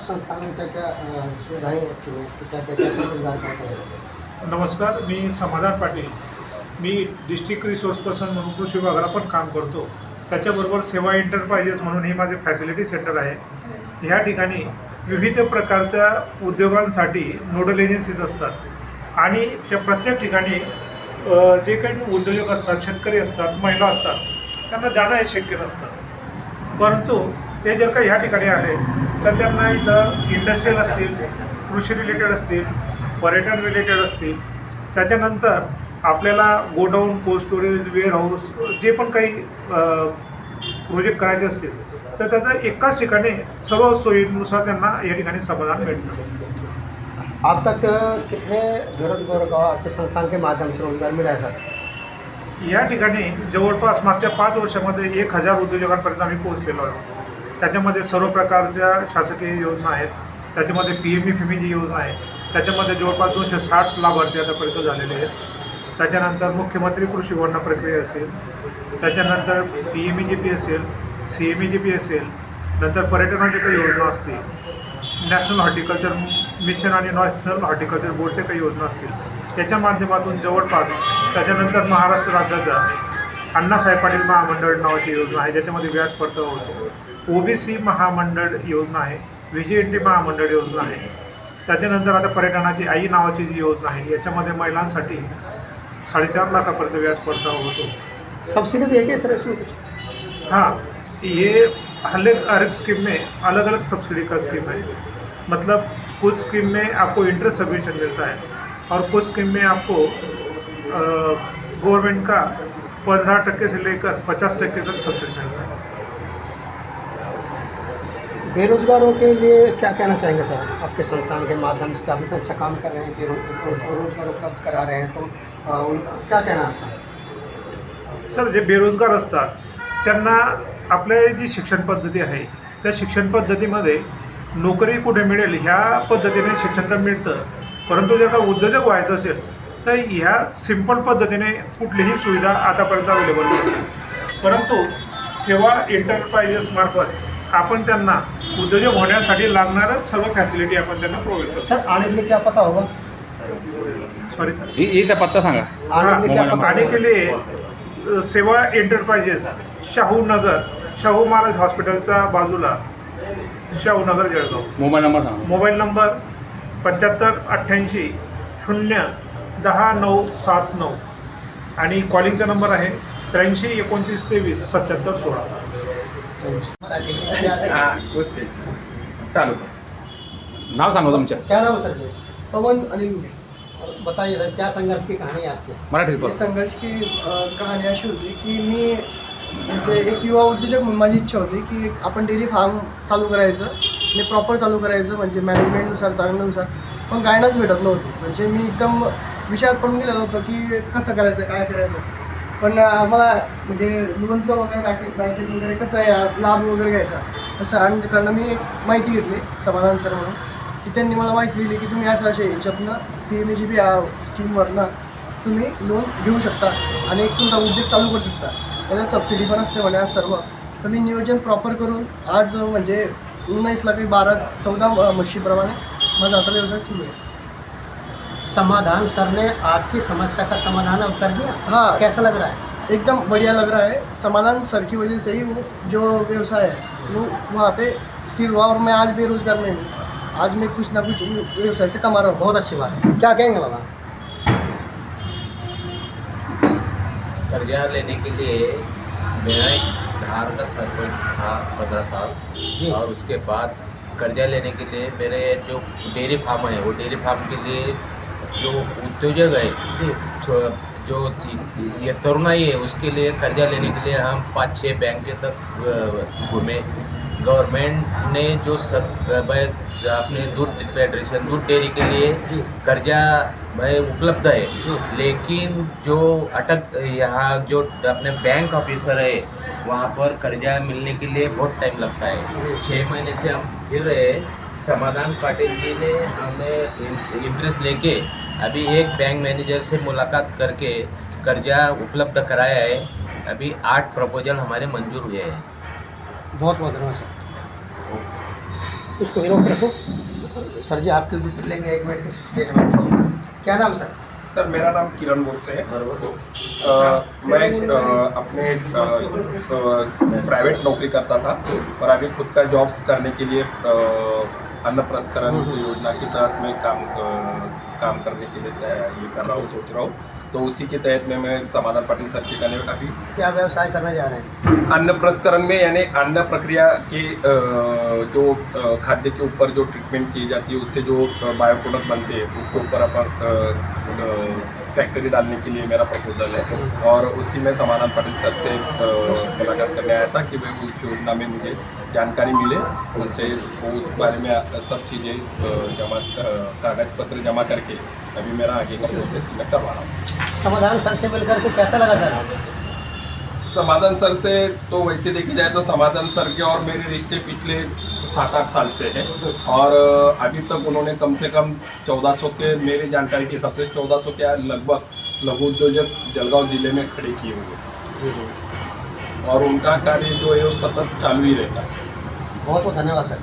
संस्थान में क्या क्या सुविधाएं रखी हुई हैं, क्या क्या कैसे रोजगार करते हैं? नमस्कार, मी समाधान पाटील. मी डिस्ट्रिक्ट रिसोर्स पर्सन म्हणून कृषी विभागाला पण काम करतो. त्याच्याबरोबर सेवा एंटरप्राइजेस म्हणून हे माझे फॅसिलिटी सेंटर आहे. ह्या ठिकाणी विविध प्रकारच्या उद्योगांसाठी नोडल एजन्सीज असतात आणि त्या प्रत्येक ठिकाणी जे काही उद्योजक असतात, शेतकरी असतात, महिला असतात, त्यांना जाणं हे शक्य नसतं. परंतु ते जर का ह्या ठिकाणी आले तर त्यांना इथं इंडस्ट्रियल असतील, कृषी रिलेटेड असतील, पर्यटन रिलेटेड असतील, त्याच्यानंतर आपल्याला गोडाऊन, कोल्ड स्टोरेज, वेअरहाऊस जे पण काही प्रोजेक्ट करायचे असतील तर त्याचं एकाच ठिकाणी सर्व सोयीनुसार त्यांना या ठिकाणी समाधान मिळतं. अब तक कितने बेरोजगारों को आपके संस्थान के माध्यम से रोजगार मिला है सर? या ठिकाणी जवळपास मागच्या 5 वर्षामध्ये 1000 उद्योजकांपर्यंत आम्ही पोहोचलेलो आहोत. त्याच्यामध्ये सर्व प्रकारच्या शासकीय योजना आहेत, त्याच्यामध्ये PMFME जी योजना आहे त्याच्यामध्ये जवळपास 260 लाभार्थी आतापर्यंत झालेले आहेत. त्याच्यानंतर मुख्यमंत्री कृषी विपणन प्रक्रिया असेल, त्याच्यानंतर PMEGP असेल, CMEGP असेल, नंतर पर्यटनाच्या काही योजना असतील, नॅशनल हॉर्टिकल्चर मिशन आणि नॅशनल हॉर्टिकल्चर बोर्डच्या काही योजना असतील, त्याच्या माध्यमातून जवळपास त्याच्यानंतर महाराष्ट्र राज्याचा अण्णासाहेब पाटील महामंडळ नावाची योजना आहे ज्याच्यामध्ये व्याज परतावा होतो, OBC महामंडळ योजना आहे, VGNT महामंडळ योजना आहे, त्याच्यानंतर आता पर्यटनाची आई नावाची जी योजना आहे याच्यामध्ये महिलांसाठी 4.5 लाखापर्यंत व्याज परतावा होतो. सब्सिडी भी है क्या सर इसमें कुछ? हाँ, ये हर एक स्कीम में अलग अलग सब्सिडी का स्कीम है. मतलब कुछ स्कीम में आपको इंटरेस्ट सब्वेंशन मिलता है और कुछ स्कीम में आपको गवर्नमेंट का 15% से लेकर 50% तक सब्सिडी मिलता है. बेरोजगारों के लिए क्या कहना चाहेंगे सर? आपके संस्थान के माध्यम से काफ़ी अच्छा काम कर रहे हैं कि रोजगार उपलब्ध करा रहे हैं, तो उनका क्या कहना आपका? सर, जे बेरोजगार असतात त्यांना आपल्या जी शिक्षण पद्धती आहे त्या शिक्षण पद्धतीमध्ये नोकरी कुठे मिळेल ह्या पद्धतीने शिक्षण तर मिळतं, परंतु जर का उद्योजक व्हायचं असेल तर ह्या सिंपल पद्धतीने कुठलीही सुविधा आतापर्यंत अवेलेबल नव्हती. परंतु सेवा एंटरप्राइजेस मार्फत आपण त्यांना उद्योजक होण्यासाठी लागणारं सर्व फॅसिलिटी आपण त्यांना प्रोव्हाइड करतो. सर आने के लिए क्या पता होगा? सॉरी सर, येचा पत्ता सांगा. आने के लिए क्या पता आने होगा? के लिए सेवा एंटरप्राइजेस शाहू नगर, शाहू महाराज हॉस्पिटलच्या बाजूला, शाहू नगर, जळगाव. मोबाईल नंबर सांगा. मोबाईल नंबर 7588 010 आणि कॉलिंगचा नंबर आहे 83 29 23 77 16. चालू. नाव सांगा तुमच्या. क्या नाम है सर जी? पवन अनिल मुले. बताइए सर, क्या संघर्ष की कहानी है आपकी? मराठीत हे बोला. संघर्ष की कहाणी अशी होती की मी म्हणजे एक युवा उद्योजक म्हणून माझी इच्छा होती की आपण डेअरी फार्म चालू करायचं आणि प्रॉपर चालू करायचं, म्हणजे मॅनेजमेंटनुसार, चांगल्यानुसार, पण गायडन्स भेटत नव्हती. म्हणजे मी एकदम विचारात पडून गेलेलो होतो की कसं करायचं, काय करायचं. पण मला म्हणजे लोनचं वगैरे बँकेत वगैरे कसं आहे लाभ वगैरे घ्यायचा, तर सरांकडनं मी एक माहिती घेतली, समाधान सर म्हणून, की त्यांनी मला माहिती दिली की तुम्ही अशा याच्यातनं PMEGP स्कीमवरनं तुम्ही लोन घेऊ शकता आणि एक तुमचा उद्योग चालू करू शकता. त्याला सबसिडी पण असते म्हणे आज सर्व. तर मी नियोजन प्रॉपर करून आज म्हणजे 19 लाख 12-14 म्हशीप्रमाणे माझा आता व्यवसाय सुरू आहे. समाधान सर ने आपकी समस्या का समाधान अब कर दिया? हाँ. कैसा लग रहा है? एकदम बढ़िया लग रहा है. समाधान सर की वजह से ही वो जो व्यवसाय है वो वहाँ पे स्थिर हुआ और मैं आज बेरोजगार नहीं हूँ. आज मैं कुछ ना कुछ व्यवसाय से कमा रहा हूँ. बहुत अच्छी बात है. क्या कहेंगे बाबा? कर्जा लेने के लिए मेरा एक धार का सरपंच था 15 साल जी. और उसके बाद कर्जा लेने के लिए मेरे जो डेयरी फार्म है वो डेयरी फार्म के लिए जो उद्योजक है जी. जो ये तरुणाई है उसके लिए कर्जा लेने के लिए हम 5-6 बैंक तक घूमे. गवर्नमेंट ने जो अपने दूध फेडरेशन दूध डेयरी के लिए जी. कर्जा भाई उपलब्ध है, जी. लेकिन जो यहाँ जो अपने बैंक ऑफिसर है वहाँ पर कर्जा मिलने के लिए बहुत टाइम लगता है. 6 महीने से हम फिर रहे. समाधान पाटिल जी ने हमें इंटरेस्ट लेके अभी एक बैंक मैनेजर से मुलाकात करके कर्जा उपलब्ध कराया है. अभी 8 प्रपोजल हमारे मंजूर हुए हैं. बहुत बहुत धन्यवाद सर. उसको ही रोक रखो। सर जी आपके भी लेंगे 1 मिनट की स्टेटमेंट। क्या नाम सर? सर मेरा नाम किरण बोरसे है। मैं अपने प्राइवेट नौकरी करता था और अभी खुद का जॉब्स करने के लिए अन्न प्रसंस्करण योजना के तहत मैं काम करने के लिए ये कर रहा हूँ, सोच रहा हूँ। तो उसी के तहत में मैं समाधान पाटिल सर के कने अभी क्या व्यवसाय करने जा रहे हैं? अन्न प्रसंस्करण में, यानी अन्न प्रक्रिया के जो खाद्य के ऊपर जो ट्रीटमेंट की जाती है उससे जो बायो प्रोडक्ट बनते हैं उसके ऊपर अपन फैक्ट्री डालने के लिए मेरा प्रपोजल है। और उसी में समाधान पाटिल सर से मुलाकात करने आया था कि भाई उस योजना में मुझे जानकारी मिले, उनसे उस बारे में सब चीज़ें कागज पत्र जमा करके अभी मेरा आगे का प्रोसेस मैं करवा रहा हूँ। समाधान सर से मिलकर के कैसा लगा सर? समाधान सर से तो वैसे देखी जाए तो समाधान सर के और मेरे रिश्ते पिछले 7-8 साल से हैं और अभी तक उन्होंने कम से कम 1400 के, मेरी जानकारी के हिसाब से 1400 के लगभग लघु उद्योजक जलगांव जिले में खड़े किए हुए और उनका कार्य जो है वो सतत चालू ही रहता है। बहुत बहुत धन्यवाद सर।